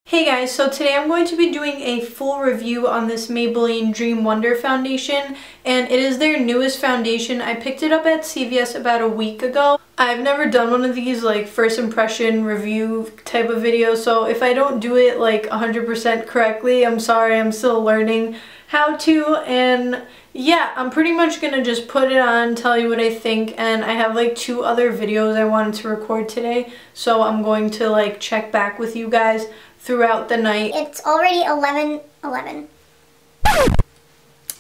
Hey guys, so today I'm going to be doing a full review on this Maybelline Dream Wonder foundation, and it is their newest foundation. I picked it up at CVS about a week ago. I've never done one of these like first impression review type of videos, so if I don't do it like 100% correctly, I'm sorry, I'm still learning how to. And yeah, I'm pretty much gonna just put it on, tell you what I think, and I have like 2 other videos I wanted to record today, so I'm going to like check back with you guys throughout the night. It's already 11:11.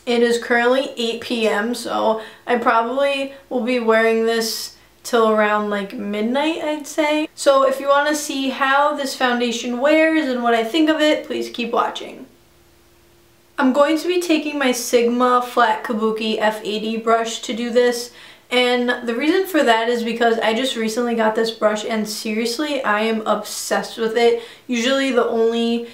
It is currently 8 p.m. so I probably will be wearing this till around like midnight, I'd say. So if you want to see how this foundation wears and what I think of it, please keep watching. I'm going to be taking my Sigma Flat Kabuki F80 brush to do this. And the reason for that is because I just recently got this brush and seriously, I am obsessed with it. Usually the only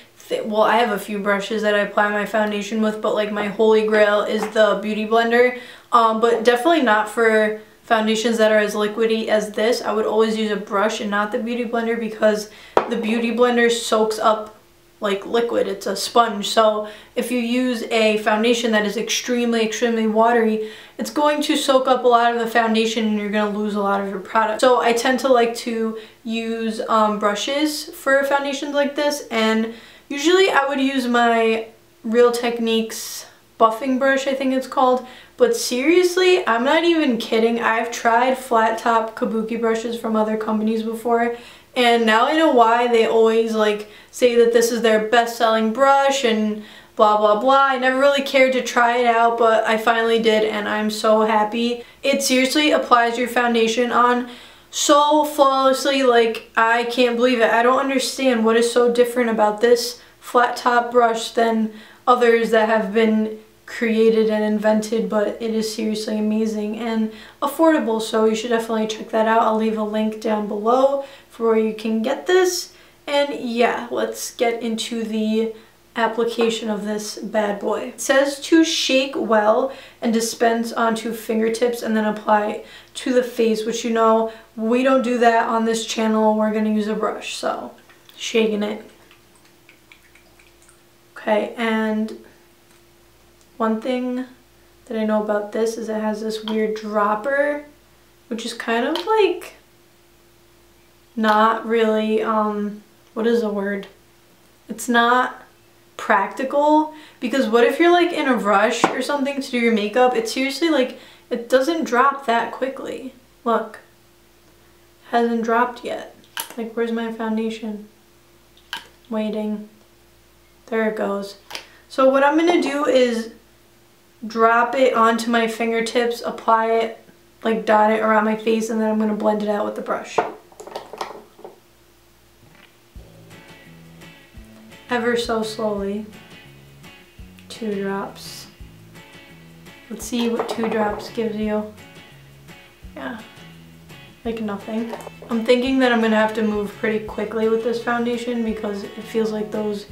well, I have a few brushes that I apply my foundation with, but like my holy grail is the Beauty Blender. But definitely not for foundations that are as liquidy as this. I would always use a brush and not the Beauty Blender because the Beauty Blender soaks up like liquid. It's a sponge. So if you use a foundation that is extremely watery, it's going to soak up a lot of the foundation and you're going to lose a lot of your product. So I tend to like to use brushes for foundations like this, and usually I would use my Real Techniques buffing brush, I think it's called. But seriously, I'm not even kidding. I've tried flat top kabuki brushes from other companies before, and now I know why they always like say that this is their best-selling brush and blah blah blah. I never really cared to try it out, but I finally did and I'm so happy. It seriously applies your foundation on so flawlessly, like I can't believe it. I don't understand what is so different about this flat top brush than others that have been created and invented, but it is seriously amazing and affordable, so you should definitely check that out. I'll leave a link down below for where you can get this. And yeah, let's get into the application of this bad boy. It says to shake well and dispense onto fingertips and then apply to the face, which you know we don't do that on this channel. We're going to use a brush, so shaking it. Okay, and one thing that I know about this is it has this weird dropper, which is kind of like not really, what is the word? It's not practical, because what if you're like in a rush or something to do your makeup? It's seriously like, it doesn't drop that quickly. Look, hasn't dropped yet. Like, where's my foundation? Waiting. There it goes. So what I'm gonna do is drop it onto my fingertips, apply it, like dot it around my face, and then I'm gonna blend it out with the brush. Ever so slowly. 2 drops. Let's see what 2 drops gives you. Yeah, like nothing. I'm thinking that I'm gonna have to move pretty quickly with this foundation because it feels like those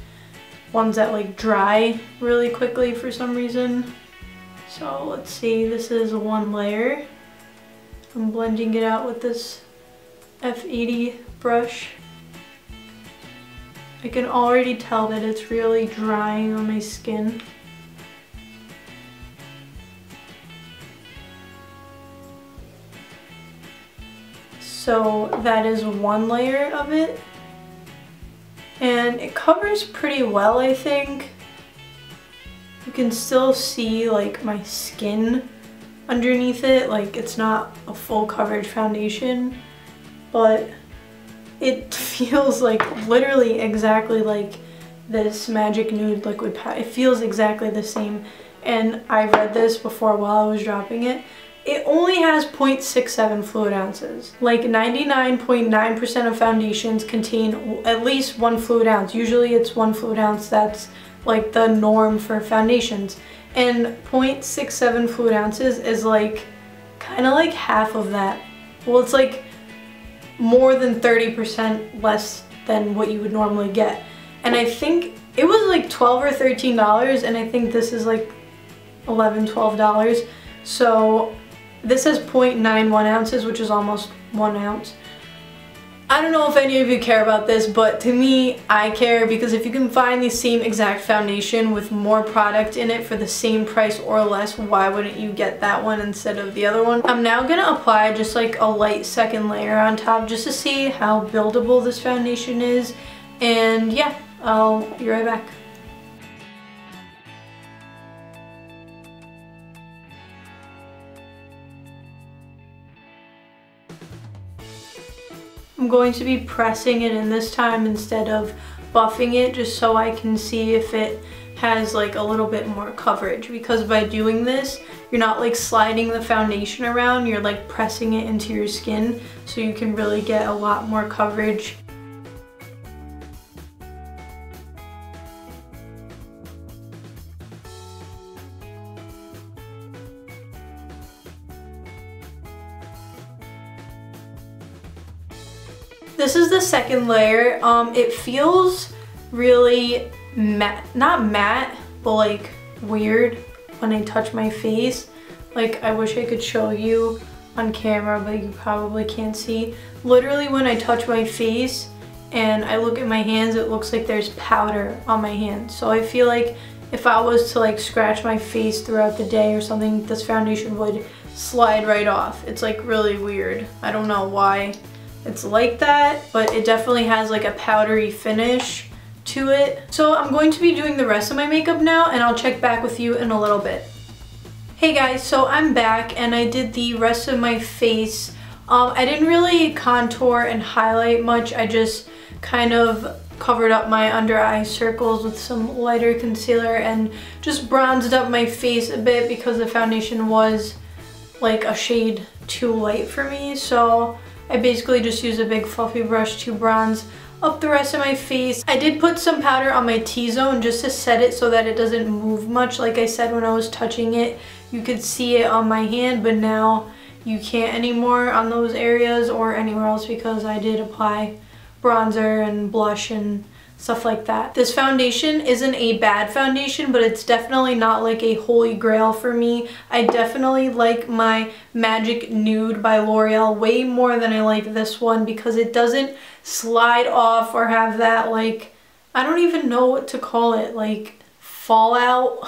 ones that like dry really quickly for some reason. So let's see, this is 1 layer. I'm blending it out with this F80 brush. I can already tell that it's really drying on my skin. So that is 1 layer of it. And it covers pretty well, I think. You can still see like my skin underneath it. Like, it's not a full coverage foundation, but it feels like literally exactly like this Magic Nude liquid powder. It feels exactly the same, and I read this before while I was dropping it. It only has 0.67 fluid ounces. Like 99.9% of foundations contain at least 1 fluid ounce. Usually it's 1 fluid ounce. That's like the norm for foundations. And 0.67 fluid ounces is like kind of like half of that. Well, it's like more than 30% less than what you would normally get. And I think it was like $12 or $13, and I think this is like $11, $12. So this has 0.91 ounces, which is almost 1 ounce. I don't know if any of you care about this, but to me, I care because if you can find the same exact foundation with more product in it for the same price or less, why wouldn't you get that one instead of the other one? I'm now gonna apply just like a light second layer on top just to see how buildable this foundation is. And yeah, I'll be right back. I'm going to be pressing it in this time instead of buffing it just so I can see if it has like a little bit more coverage, because by doing this you're not like sliding the foundation around, you're like pressing it into your skin so you can really get a lot more coverage. This is the second layer. It feels really matte, not matte, but like weird when I touch my face. Like I wish I could show you on camera, but you probably can't see. Literally when I touch my face and I look at my hands, it looks like there's powder on my hands. So I feel like if I was to like scratch my face throughout the day or something, this foundation would slide right off. It's like really weird. I don't know why it's like that, but it definitely has like a powdery finish to it. So I'm going to be doing the rest of my makeup now, and I'll check back with you in a little bit. Hey guys, so I'm back and I did the rest of my face. I didn't really contour and highlight much. I just kind of covered up my under eye circles with some lighter concealer and just bronzed up my face a bit because the foundation was like a shade too light for me. So I basically just used a big fluffy brush to bronze up the rest of my face. I did put some powder on my T-zone just to set it so that it doesn't move much. Like I said, when I was touching it, you could see it on my hand, but now you can't anymore on those areas or anywhere else because I did apply bronzer and blush and stuff like that. This foundation isn't a bad foundation, but it's definitely not like a holy grail for me. I definitely like my Magic Nude by L'Oreal way more than I like this one because it doesn't slide off or have that like, I don't even know what to call it, like fallout.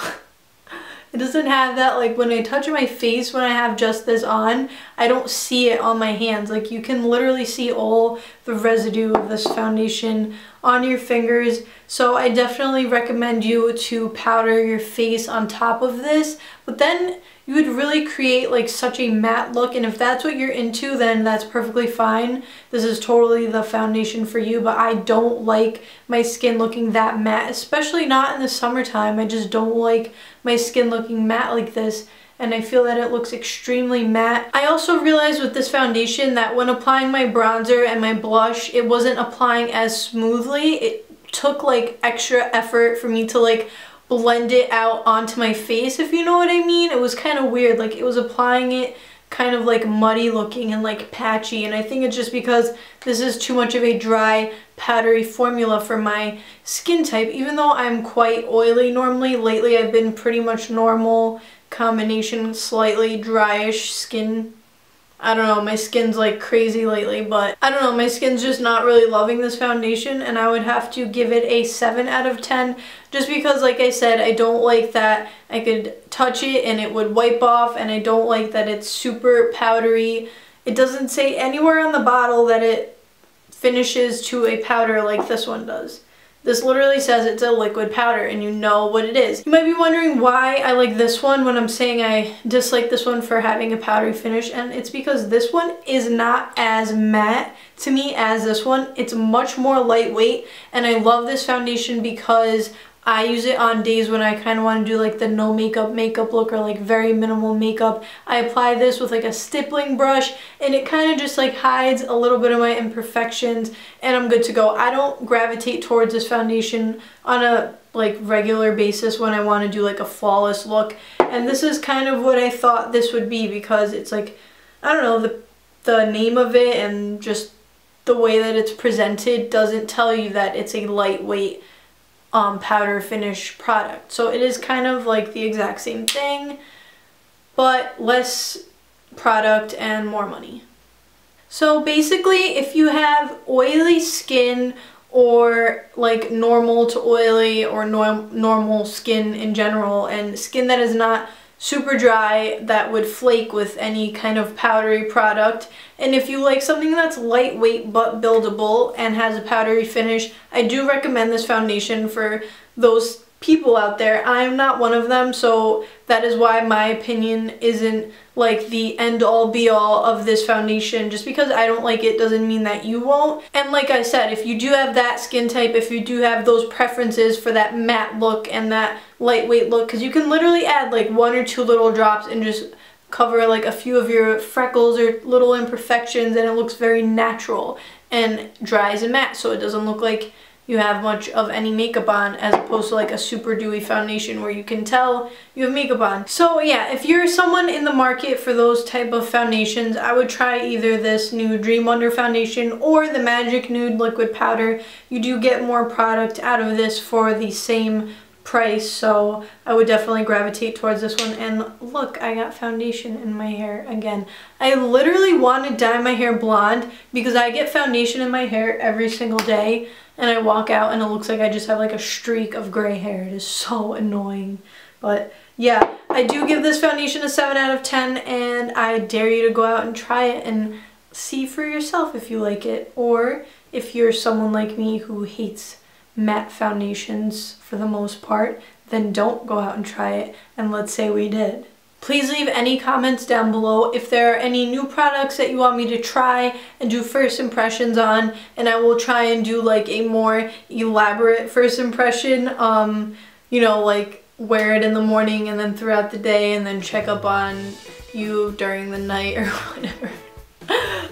It doesn't have that, like when I touch my face when I have just this on, I don't see it on my hands. Like you can literally see all the residue of this foundation on your fingers. So I definitely recommend you to powder your face on top of this, but then you would really create like such a matte look, and if that's what you're into, then that's perfectly fine. This is totally the foundation for you, but I don't like my skin looking that matte, especially not in the summertime. I just don't like my skin looking matte like this, and I feel that it looks extremely matte. I also realized with this foundation that when applying my bronzer and my blush, it wasn't applying as smoothly. It took like extra effort for me to like blend it out onto my face, if you know what I mean. It was kind of weird, like it was applying it kind of like muddy looking and like patchy, and I think it's just because this is too much of a dry powdery formula for my skin type. Even though I'm quite oily normally, lately I've been pretty much normal combination, slightly dryish skin. I don't know, my skin's like crazy lately, but I don't know, my skin's just not really loving this foundation, and I would have to give it a 7 out of 10 just because, like I said, I don't like that I could touch it and it would wipe off, and I don't like that it's super powdery. It doesn't say anywhere on the bottle that it finishes to a powder like this one does. This literally says it's a liquid powder and you know what it is. You might be wondering why I like this one when I'm saying I dislike this one for having a powdery finish, and it's because this one is not as matte to me as this one. It's much more lightweight, and I love this foundation because I use it on days when I kind of want to do like the no makeup look or like very minimal makeup. I apply this with like a stippling brush, and it kind of just like hides a little bit of my imperfections, and I'm good to go. I don't gravitate towards this foundation on a like regular basis when I want to do like a flawless look, and this is kind of what I thought this would be because it's like, I don't know, the name of it and just the way that it's presented doesn't tell you that it's a lightweight powder finish product. So it is kind of like the exact same thing, but less product and more money. So basically, if you have oily skin or like normal to oily or normal skin in general, and skin that is not super dry that would flake with any kind of powdery product, and if you like something that's lightweight but buildable and has a powdery finish, I do recommend this foundation for those people out there. I'm not one of them, so that is why my opinion isn't like the end all be all of this foundation. Just because I don't like it doesn't mean that you won't. And like I said, if you do have that skin type, if you do have those preferences for that matte look and that lightweight look, because you can literally add like 1 or 2 little drops and just cover like a few of your freckles or little imperfections, and it looks very natural and dries and matte, so it doesn't look like you have much of any makeup on, as opposed to like a super dewy foundation where you can tell you have makeup on. So yeah, if you're someone in the market for those type of foundations, I would try either this new Dream Wonder foundation or the Magic Nude liquid powder. You do get more product out of this for the same price, so I would definitely gravitate towards this one. And look, I got foundation in my hair again. I literally want to dye my hair blonde because I get foundation in my hair every single day, and I walk out and it looks like I just have like a streak of gray hair. It is so annoying. But yeah, I do give this foundation a 7 out of 10, and I dare you to go out and try it and see for yourself if you like it, or if you're someone like me who hates matte foundations for the most part, then don't go out and try it, and let's say we did. Please leave any comments down below if there are any new products that you want me to try and do first impressions on, and I will try and do like a more elaborate first impression, you know, like wear it in the morning and then throughout the day and then check up on you during the night or whatever.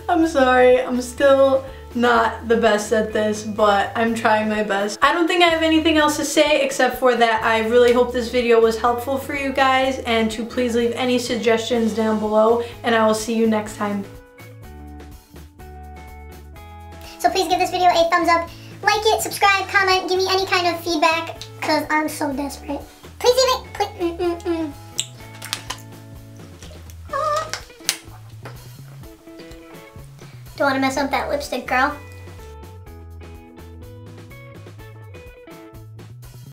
I'm sorry, I'm still not the best at this, but I'm trying my best. I don't think I have anything else to say except for that I really hope this video was helpful for you guys, and to please leave any suggestions down below, and I will see you next time. So please give this video a thumbs up, like it, subscribe, comment, give me any kind of feedback, because I'm so desperate. Please leave it, Don't want to mess up that lipstick, girl.